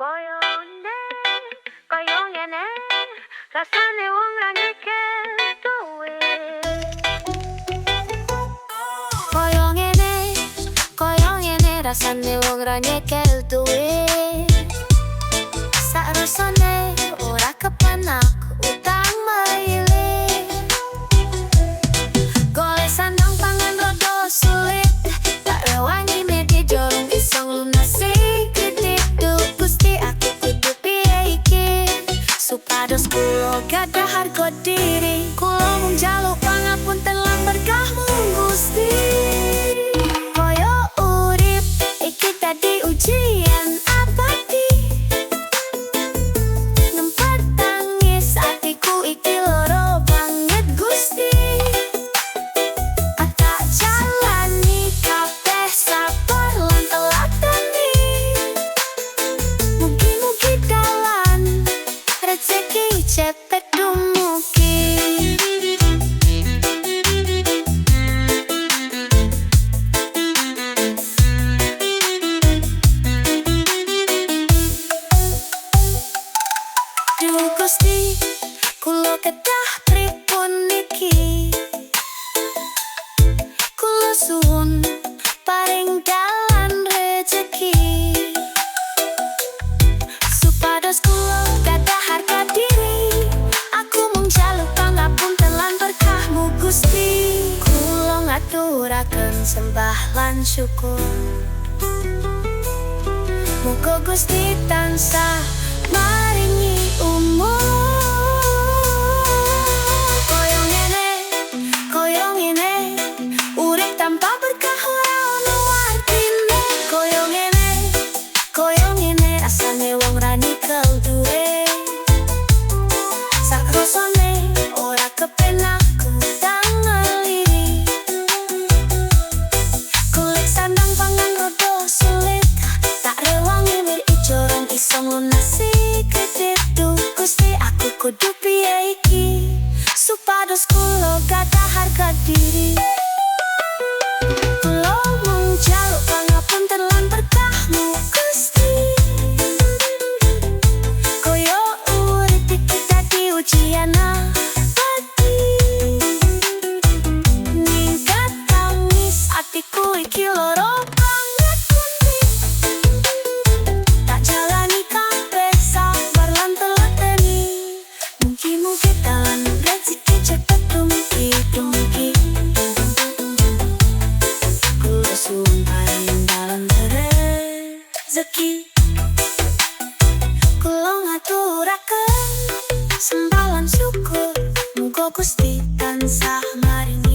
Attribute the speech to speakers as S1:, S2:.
S1: Koyone, koyongene, rasane wong ra nyekel duwe. Koyongene, rasane wong ra nyekel duwe. Sak rasane ora kepenak utang maile. Golek sandang pangan rada sulit, tak rewangi medhi jorong isong lunasi. Supados kulo gadah harga diri, kulo mung njaluk pangapunten lan berkahmu Gusti. Koyo urip iki dadi ujian abadi, nempet tangis atiku iki loro banget Gusti. Tak jalani kabeh sabar lan teladani, mugi-mugi dalan rezeki cepet dumugi. Duh Gusti, kulo kedah pripun niki? Kulo suwun paring dalan rezeki, supados kulo gadah harga diri. Aku mung njaluk pangapunten lan berkahmu Gusti. Kulo ngaturaken sembah lan syukur, muga Gusti tansah maringi umur. Koyongene, urip tanpa berkah ora ono artine. Koyongene, rasane wong ra nyekel duwe. Sak rasane ora kepenak utang ngaliri. Golek sandang pangan rada sulit, tak rewangi medhi jorong isong lunasi kredit. Duh Gusti, aku kudu piye iki? Supados kulo gadah harga diri. Kulo mung njaluk pangapunten lan berkahmu Gusti. Koyo urip iki dadi ujian abadi, ningkat tangis atiku iki loro banget Gusti. Tak jalani kabeh sabar lan teladani, mugi-mugi dalan rezeki cepet dumugi. Kulo suwun paring dalan rezeki, kulo ngaturaken sembah lan syukur, muga Gusti tansah maringi